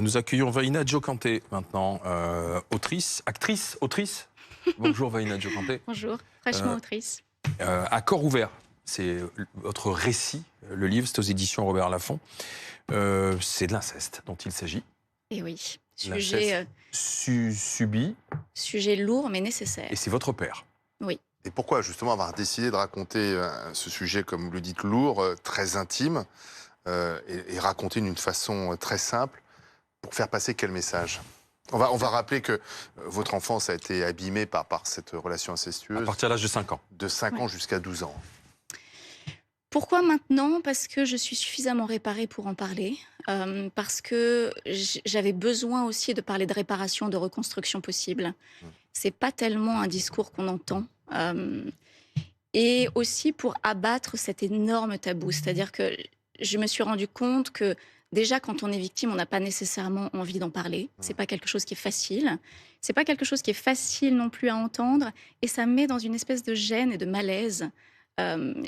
Nous accueillons Vaïna Diokanté maintenant, autrice. Bonjour Vaïna Diokanté. Bonjour, fraîchement autrice. À corps ouvert, c'est votre récit, le livre, c'est aux éditions Robert Laffont. C'est de l'inceste dont il s'agit. Et oui, L'inceste subi, sujet lourd mais nécessaire. et c'est votre père. Oui. Et pourquoi justement avoir décidé de raconter ce sujet, comme vous le dites, lourd, très intime, et raconter d'une façon très simple, pour faire passer quel message? On va rappeler que votre enfance a été abîmée par cette relation À incestueuse partir de l'âge de 5 ans. de 5 Ouais. ans jusqu'à 12 ans. Pourquoi maintenant? Parce que je suis suffisamment réparée pour en parler, parce que j'avais besoin aussi de parler de réparation, de reconstruction possible. C'est pas tellement un discours qu'on entend, et aussi pour abattre cet énorme tabou. C'est-à-dire que je me suis rendu compte que déjà quand on est victime, on n'a pas nécessairement envie d'en parler. C'est pas quelque chose qui est facile. C'est pas quelque chose qui est facile non plus à entendre, et ça me met dans une espèce de gêne et de malaise.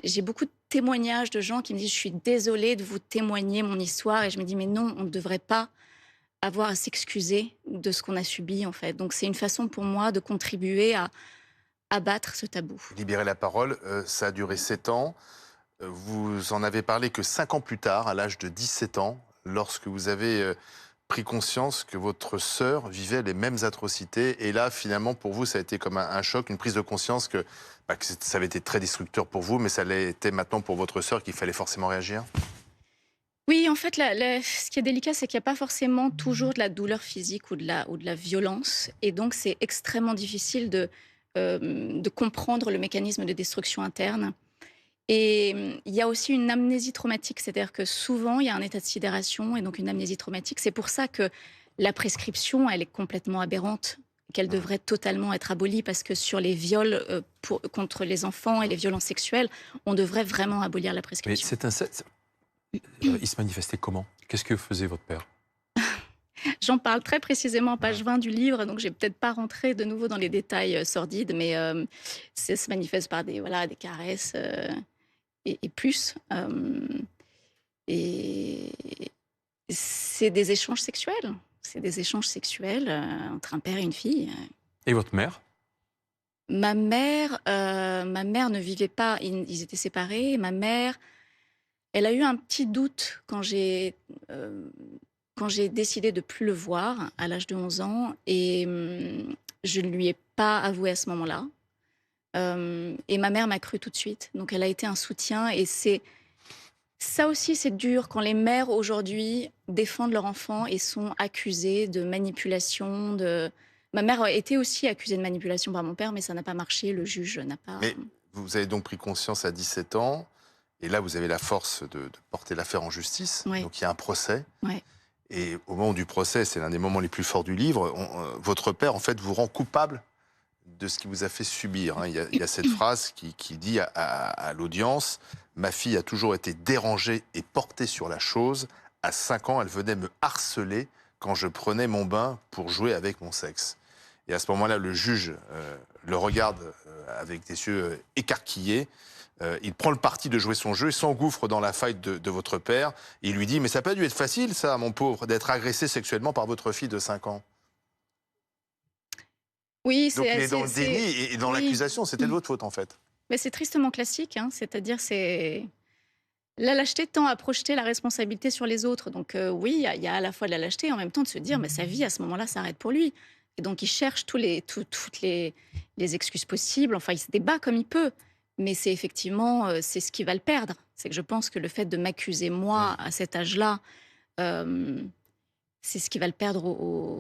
J'ai beaucoup de témoignages de gens qui me disent: «Je suis désolée de vous témoigner mon histoire», et je me dis: «Mais non, on ne devrait pas avoir à s'excuser de ce qu'on a subi, en fait». Donc c'est une façon pour moi de contribuer à abattre ce tabou. Libérer la parole, ça a duré 7 ans. Vous en avez parlé que 5 ans plus tard, à l'âge de 17 ans, lorsque vous avez pris conscience que votre sœur vivait les mêmes atrocités. Et là, finalement, pour vous, ça a été comme un choc, une prise de conscience que ça avait été très destructeur pour vous, mais ça l'est été maintenant pour votre sœur, qu'il fallait forcément réagir. Oui, en fait, ce qui est délicat, c'est qu'il n'y a pas forcément toujours de la douleur physique ou de la violence. Et donc, c'est extrêmement difficile de comprendre le mécanisme de destruction interne. Et il y a aussi une amnésie traumatique, c'est-à-dire que souvent, il y a un état de sidération et donc une amnésie traumatique. C'est pour ça que la prescription, elle est complètement aberrante, qu'elle devrait totalement être abolie, parce que sur les viols contre les enfants et les violences sexuelles, on devrait vraiment abolir la Mais prescription. cet inceste, il se manifestait comment? Qu'est-ce que faisait votre père? J'en parle très précisément en page 20 du livre, donc je vais peut-être pas rentrer de nouveau dans les détails sordides, mais ça se manifeste par des caresses et plus. Et c'est des échanges sexuels. C'est des échanges sexuels entre un père et une fille. Et votre mère? Ma mère ne vivait pas, ils étaient séparés. Ma mère, elle a eu un petit doute quand j'ai décidé de plus le voir à l'âge de 11 ans, et je ne lui ai pas avoué à ce moment-là. Et ma mère m'a cru tout de suite. Donc elle a été un soutien, et ça aussi, c'est dur quand les mères aujourd'hui défendent leur enfant et sont accusées de manipulation. Ma mère a été aussi accusée de manipulation par mon père, mais ça n'a pas marché. Le juge n'a pas. Mais vous avez donc pris conscience à 17 ans, et là, vous avez la force de porter l'affaire en justice. Ouais. Donc il y a un procès. Ouais. Et au moment du procès, c'est l'un des moments les plus forts du livre, votre père, en fait, vous rend coupable de ce qu'il vous a fait subir. Hein. Il y a cette phrase qui dit à l'audience: ma fille a toujours été dérangée et portée sur la chose. À 5 ans, elle venait me harceler quand je prenais mon bain pour jouer avec mon sexe. Et à ce moment-là, le juge le regarde avec des yeux écarquillés. Il prend le parti de jouer son jeu, il s'engouffre dans la faille de votre père. Et il lui dit: mais ça n'a pas dû être facile, ça, mon pauvre, d'être agressé sexuellement par votre fille de 5 ans. Oui, Donc il est dans le déni et dans oui. l'accusation, c'était de votre faute en fait. Mais c'est tristement classique, hein. C'est-à-dire, c'est la lâcheté tend à projeter la responsabilité sur les autres. Donc oui, il y a à la fois de la lâcheté et en même temps de se dire: mais sa vie à ce moment-là s'arrête pour lui. Et donc il cherche toutes les excuses possibles. Enfin, il se débat comme il peut. Mais c'est effectivement, c'est ce qui va le perdre. C'est que je pense que le fait de m'accuser moi à cet âge-là, euh, c'est ce qui va le perdre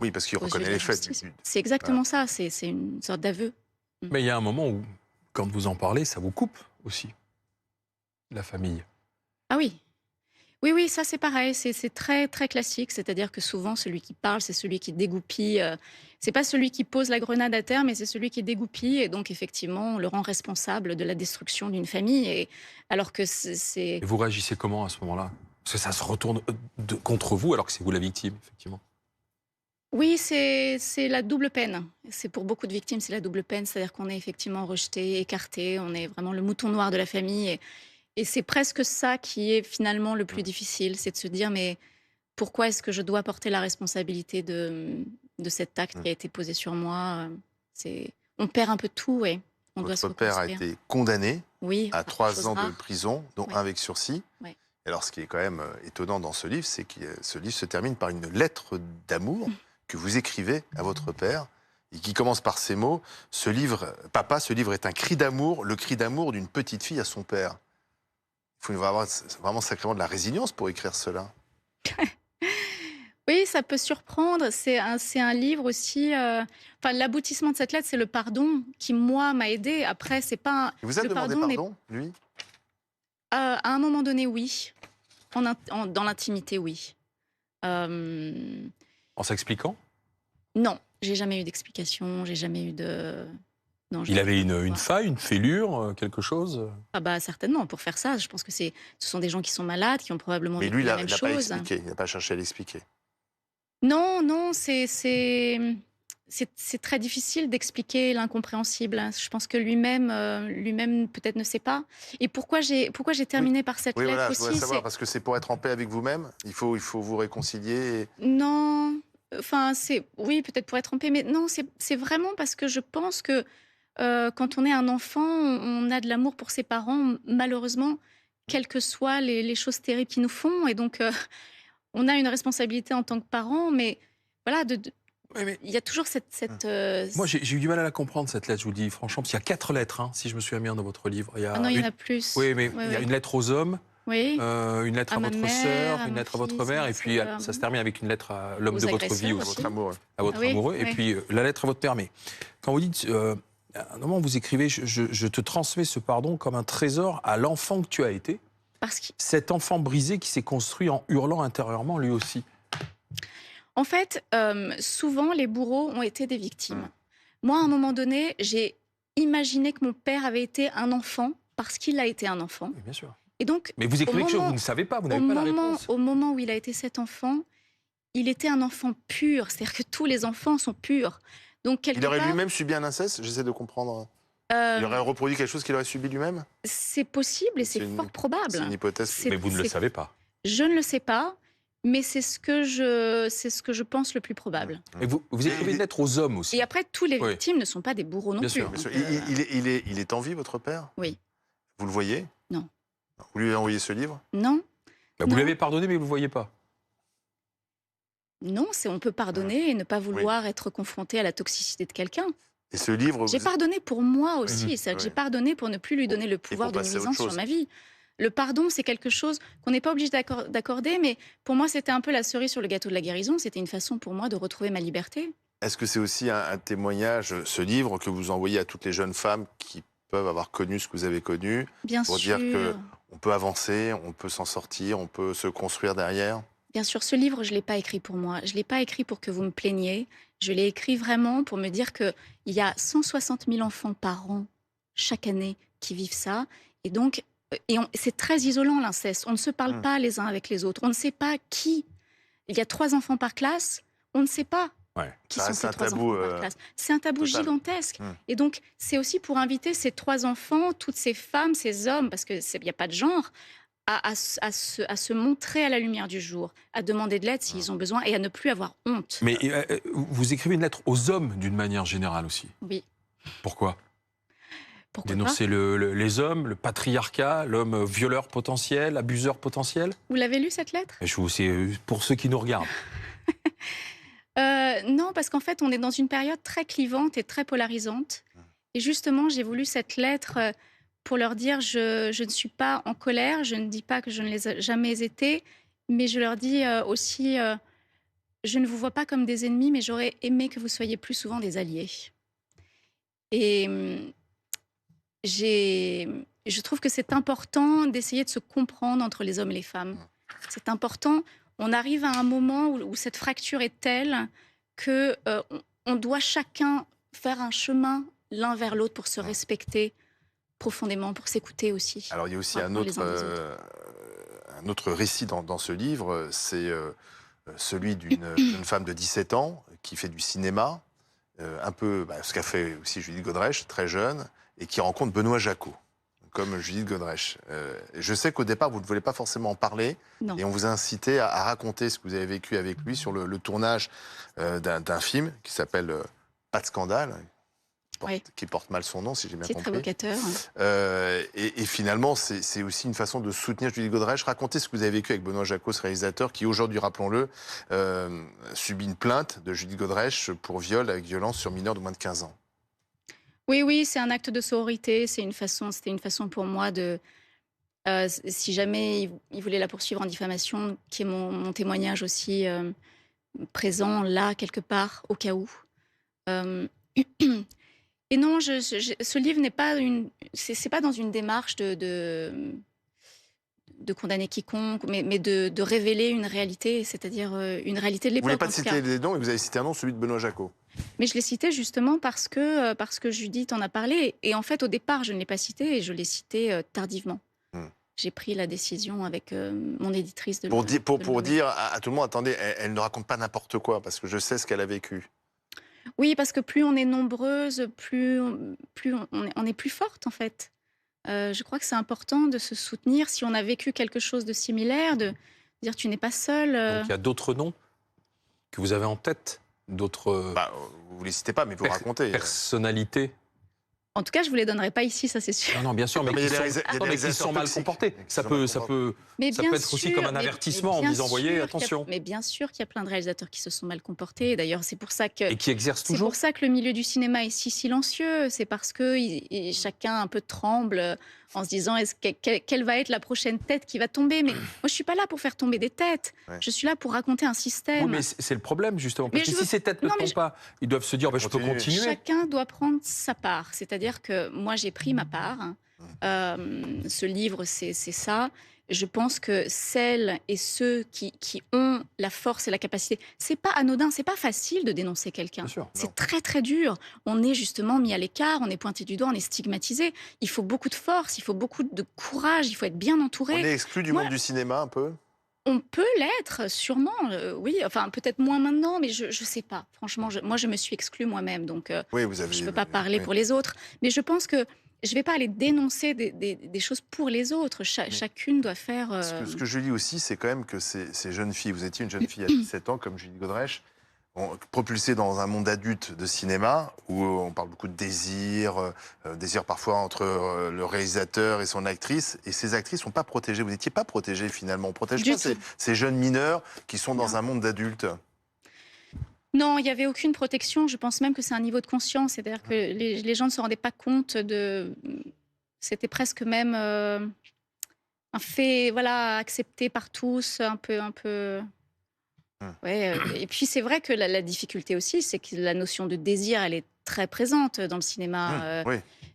Oui, parce qu'il aux yeux reconnaît de la les faits. justice. C'est exactement ça. C'est une sorte d'aveu. Mais il y a un moment où, quand vous en parlez, ça vous coupe aussi, la famille. Ah oui. Oui, oui, ça c'est pareil, c'est très, très classique. C'est-à-dire que souvent, celui qui parle, c'est celui qui dégoupille. C'est pas celui qui pose la grenade à terre, mais c'est celui qui dégoupille. Et donc, effectivement, on le rend responsable de la destruction d'une famille. Et alors que Et vous réagissez comment à ce moment-là? Parce que ça se retourne contre vous, alors que c'est vous la victime, effectivement. Oui, c'est la double peine. C'est pour beaucoup de victimes, c'est la double peine. C'est-à-dire qu'on est effectivement rejeté, écarté. On est vraiment le mouton noir de la famille. Et c'est presque ça qui est finalement le plus difficile. C'est de se dire: mais pourquoi est-ce que je dois porter la responsabilité de cet acte qui a été posé sur moi. On perd un peu tout, et on doit se Votre père a reconstruire. été condamné Oui, à chose 3 ans de rare. prison, dont Ouais. 1 avec sursis. Ouais. Et alors, ce qui est quand même étonnant dans ce livre, c'est que ce livre se termine par une lettre d'amour que vous écrivez à votre père et qui commence par ces mots. Papa, ce livre est un cri d'amour, le cri d'amour d'une petite fille à son père. Il faut avoir vraiment sacrément de la résilience pour écrire cela. Oui, ça peut surprendre. C'est un livre aussi. Enfin, l'aboutissement de cette lettre, c'est le pardon qui, moi, m'a aidé. Après, c'est pas. Il vous a Le demandé pardon n'est- pardon, lui? À un moment donné, oui. Dans l'intimité, oui. Euh, En s'expliquant? non, j'ai jamais eu d'explication. J'ai jamais eu de. Non, je Il sais avait pas une pourquoi. faille, une fêlure, quelque chose? Ah bah certainement. Pour faire ça, je pense que ce sont des gens qui sont malades, qui ont probablement Mais vécu lui, il la n'a même pas chose. expliqué, il n'a pas cherché à l'expliquer. Non, non, c'est très difficile d'expliquer l'incompréhensible. Je pense que lui-même peut-être ne sait pas. Et pourquoi j'ai terminé par cette Oui, lettre voilà, je voudrais aussi, savoir, parce que c'est pour être en paix avec vous-même, il faut vous réconcilier. non, enfin oui, peut-être pour être en paix, mais non, c'est vraiment parce que je pense que quand on est un enfant, on a de l'amour pour ses parents, malheureusement, quelles que soient les choses terribles qu'ils nous font, et donc on a une responsabilité en tant que parent, mais voilà, Oui, mais il y a toujours moi, j'ai eu du mal à la comprendre, cette lettre, je vous le dis franchement, parce qu'il y a 4 lettres, hein, si je me souviens bien, dans votre livre. Ah non, il y en a plus. Oui, mais Ouais, il y a ouais. une lettre aux hommes, Oui, une lettre à à ma votre mère, sœur, à une mon lettre à votre fils, mère, ma et puis sœur. ça se termine avec une lettre à l'homme Aux de votre vie, agresseurs aussi, aussi. Votre amour. à votre Ah oui, amoureux, et oui. puis la lettre à votre père. Mais quand vous dites, à un moment, vous écrivez, je te transmets ce pardon comme un trésor à l'enfant que tu as été, Parce que, cet enfant brisé qui s'est construit en hurlant intérieurement lui aussi. en fait, souvent, les bourreaux ont été des victimes. Moi, à un moment donné, j'ai imaginé que mon père avait été un enfant parce qu'il a été un enfant. Oui, bien sûr. Et donc, Mais vous écrivez quelque chose, moment- vous ne savez pas, vous n'avez pas la réponse. au moment où il a été cet enfant, il était un enfant pur. C'est-à-dire que tous les enfants sont purs. Donc, quelque Il aurait part, lui-même subi un inceste? J'essaie de comprendre. Il aurait reproduit quelque chose qu'il aurait subi lui-même? c'est possible et C'est c'est une- fort probable. C'est une hypothèse. C'est- Mais vous ne le c'est- savez pas. Je ne le sais pas, mais c'est ce que je pense le plus probable. Et vous écrivez une lettre aux hommes aussi. Et après, tous les Oui. victimes ne sont pas des bourreaux non Bien plus. sûr. Bien sûr. Donc, Il est en vie, votre père? Oui. Vous le voyez? Non. Vous lui avez envoyé ce livre? Non, Bah, vous Non. l'avez pardonné, mais vous ne le voyez pas. non, on peut pardonner et ne pas vouloir être confronté à la toxicité de quelqu'un. Et ce livre, J'ai pardonné pour moi aussi. Mhm. C'est-à-dire que j'ai Ouais. pardonné pour ne plus lui donner le pouvoir de passer à autre nuisance sur chose. ma vie. Le pardon, c'est quelque chose qu'on n'est pas obligé d'accorder, mais pour moi, c'était un peu la cerise sur le gâteau de la guérison. C'était une façon pour moi de retrouver ma liberté. est-ce que c'est aussi un témoignage, ce livre, que vous envoyez à toutes les jeunes femmes qui peuvent avoir connu ce que vous avez connu, Bien pour sûr. dire que on peut avancer, on peut s'en sortir, on peut se construire derrière? Bien sûr, ce livre, je ne l'ai pas écrit pour moi. Je ne l'ai pas écrit pour que vous me plaigniez. Je l'ai écrit vraiment pour me dire qu'il y a 160 000 enfants par an, chaque année, qui vivent ça. Et donc, c'est très isolant, l'inceste. On ne se parle pas les uns avec les autres. On ne sait pas qui. Il y a 3 enfants par classe. On ne sait pas Ouais. qui Ça sont reste ces un 3 tabou, enfants par classe. C'est un tabou total. gigantesque. Et donc, c'est aussi pour inviter ces 3 enfants, toutes ces femmes, ces hommes, parce qu'il n'y a pas de genre, à se montrer à la lumière du jour, à demander de l'aide s'ils ont besoin et à ne plus avoir honte. Mais vous écrivez une lettre aux hommes d'une manière générale aussi. Oui. Pourquoi? Pourquoi pas? Dénoncer les hommes, le patriarcat, l'homme violeur potentiel, abuseur potentiel. Vous l'avez lu, cette lettre? C'est pour ceux qui nous regardent. Non, parce qu'en fait, on est dans une période très clivante et très polarisante. Et justement, j'ai voulu cette lettre pour leur dire je ne suis pas en colère, je ne dis pas que je ne l'ai jamais été, mais je leur dis aussi je ne vous vois pas comme des ennemis, mais j'aurais aimé que vous soyez plus souvent des alliés. Et je trouve que c'est important d'essayer de se comprendre entre les hommes et les femmes. C'est important. On arrive à un moment où cette fracture est telle que on doit chacun faire un chemin l'un vers l'autre pour se respecter profondément, pour s'écouter aussi. Alors il y a aussi Maintenant, les uns des un autre récit dans ce livre, c'est celui d'une jeune femme de 17 ans qui fait du cinéma, un peu ce qu'a fait aussi Judith Godrèche, très jeune, et qui rencontre Benoît Jacot, comme Judith Godrèche. Je sais qu'au départ, vous ne voulez pas forcément en parler. Non. Et on vous a incité à raconter ce que vous avez vécu avec lui sur le tournage d'un film qui s'appelle Pas de scandale, qui porte mal son nom, si j'ai bien C'est compris. très évocateur. Et finalement, c'est aussi une façon de soutenir Judith Godrèche. Racontez ce que vous avez vécu avec Benoît Jacot, ce réalisateur, qui aujourd'hui, rappelons-le, subit une plainte de Judith Godrèche pour viol avec violence sur mineur de moins de 15 ans. Oui, c'est un acte de sororité. C'était une façon pour moi de... si jamais il voulait la poursuivre en diffamation, qui est mon témoignage aussi présent là, quelque part, au cas où. Euh, Et non, ce livre n'est pas c'est pas dans une démarche de condamner quiconque, mais de révéler une réalité, c'est-à-dire une réalité de Vous ne voulez l'époque. pas citer les noms, mais vous avez cité un nom, celui de Benoît Jacot. Mais je l'ai cité justement parce que Judith en a parlé. Et en fait, au départ, je ne l'ai pas cité et je l'ai cité tardivement. J'ai pris la décision avec mon éditrice de Pour dire à tout le monde, attendez, elle ne raconte pas n'importe quoi, parce que je sais ce qu'elle a vécu. Oui, parce que plus on est nombreuses, plus on est plus forte, en fait. Je crois que c'est important de se soutenir si on a vécu quelque chose de similaire, de dire tu n'es pas seule. Donc il y a d'autres noms que vous avez en tête, d'autres Vous ne les citez pas, mais vous racontez. personnalités. En tout cas, je vous les donnerai pas ici, ça c'est sûr. Non, bien sûr, mais il y a des qui sont mal toxiques. comportés. Ça peut être aussi comme un avertissement en disant, voyez, attention. Mais bien sûr qu'il y a plein de réalisateurs qui se sont mal comportés. D'ailleurs, c'est pour ça que... Et qui exercent toujours. C'est pour ça que le milieu du cinéma est si silencieux. C'est parce que chacun un peu tremble en se disant quelle va être la prochaine tête qui va tomber. Mais moi, je suis pas là pour faire tomber des têtes. Ouais. Je suis là pour raconter un système. Oui, mais c'est le problème, justement. Parce que si ces têtes ne tombent pas, ils doivent se dire, je peux continuer. Chacun doit prendre sa part. C'est-à-dire que moi, j'ai pris ma part. Ce livre, c'est ça. Je pense que celles et ceux qui ont la force et la capacité, c'est pas anodin, c'est pas facile de dénoncer quelqu'un. C'est très très dur. On est justement mis à l'écart, on est pointé du doigt, on est stigmatisé. Il faut beaucoup de force, il faut beaucoup de courage, il faut être bien entouré. On est exclu du monde du cinéma un peu. On peut l'être, sûrement, oui. Enfin, peut-être moins maintenant, mais je sais pas. Franchement, moi, je me suis exclue moi-même, donc je ne peux pas parler pour les autres. Mais je pense que je ne vais pas aller dénoncer des choses pour les autres. Chacune doit faire... Ce que je lis aussi, c'est quand même que ces jeunes filles, vous étiez une jeune fille à 17 ans, comme Judith Godrèche, propulsée dans un monde adulte de cinéma, où on parle beaucoup de désir, désir parfois entre le réalisateur et son actrice, et ces actrices ne sont pas protégées. Vous n'étiez pas protégées finalement. On ne protège pas ces jeunes mineurs qui sont dans un monde d'adultes. Non, il n'y avait aucune protection. Je pense même que c'est un niveau de conscience. C'est-à-dire que les gens ne se rendaient pas compte de... C'était presque même un fait accepté par tous, un peu... Ouais, et puis c'est vrai que la difficulté aussi, c'est que la notion de désir, elle est très présente dans le cinéma.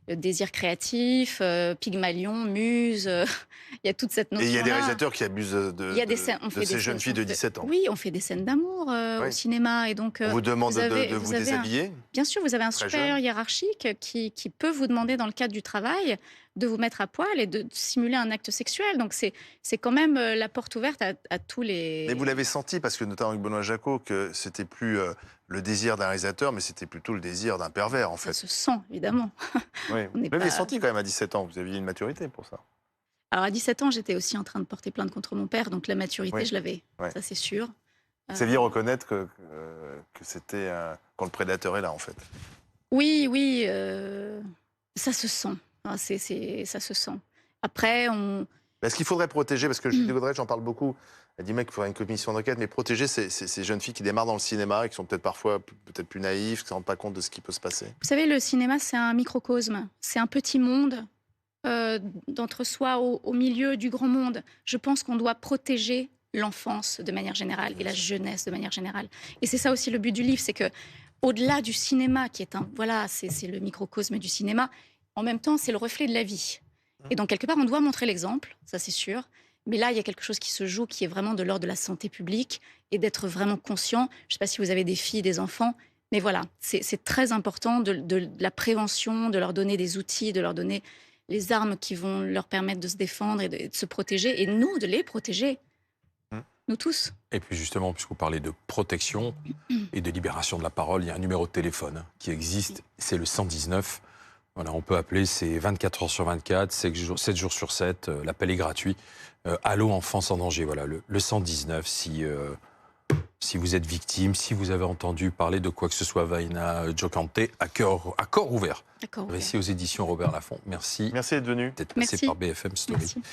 Le désir créatif, Pygmalion, Muse, il y a toute cette notion-là. Et il y a des réalisateurs qui abusent de ces jeunes filles de 17 ans. Oui, on fait des scènes d'amour au cinéma. Et donc, on vous demande de vous déshabiller. Bien sûr, vous avez un supérieur hiérarchique qui peut vous demander, dans le cadre du travail, de vous mettre à poil et de simuler un acte sexuel. Donc c'est quand même la porte ouverte à tous les... Mais vous l'avez senti, parce que notamment avec Benoît Jacot, que c'était plus le désir d'un réalisateur, mais c'était plutôt le désir d'un pervers, en fait. Ça se sent, évidemment. Oui. Vous l'avez senti quand même à 17 ans, vous aviez une maturité pour ça. Alors à 17 ans, j'étais aussi en train de porter plainte contre mon père, donc la maturité, je l'avais, ça c'est sûr. Vous saviez reconnaître que c'était quand le prédateur est là, en fait. Oui, ça se sent. Ça se sent. Après, est-ce qu'il faudrait protéger, parce que Judith Godrèche, j'en parle beaucoup, elle dit qu'il faudrait une commission d'enquête, mais protéger ces jeunes filles qui démarrent dans le cinéma et qui sont peut-être parfois plus naïves, qui ne se rendent pas compte de ce qui peut se passer. Vous savez, le cinéma, c'est un microcosme. C'est un petit monde d'entre-soi au milieu du grand monde. Je pense qu'on doit protéger l'enfance de manière générale et la jeunesse de manière générale. Et c'est ça aussi le but du livre, c'est que au-delà du cinéma, qui est c'est le microcosme du cinéma, en même temps, c'est le reflet de la vie. Et donc, quelque part, on doit montrer l'exemple, ça c'est sûr. Mais là, il y a quelque chose qui se joue, qui est vraiment de l'ordre de la santé publique et d'être vraiment conscient. Je ne sais pas si vous avez des filles, des enfants, mais voilà, c'est très important de la prévention, de leur donner des outils, de leur donner les armes qui vont leur permettre de se défendre et de se protéger. Et nous, de les protéger. Nous tous. Et puis justement, puisque vous parlez de protection et de libération de la parole, il y a un numéro de téléphone qui existe, c'est le 119. Voilà, on peut appeler, c'est 24 heures sur 24, 7 jours sur 7, l'appel est gratuit. Allô Enfance en danger, voilà, le 119, si vous êtes victime, si vous avez entendu parler de quoi que ce soit, Vaina Djokante, à corps ouvert. D'accord. Récit aux éditions Robert Laffont. Merci Merci d'être venu. d'être passé Merci. par BFM Story. Merci.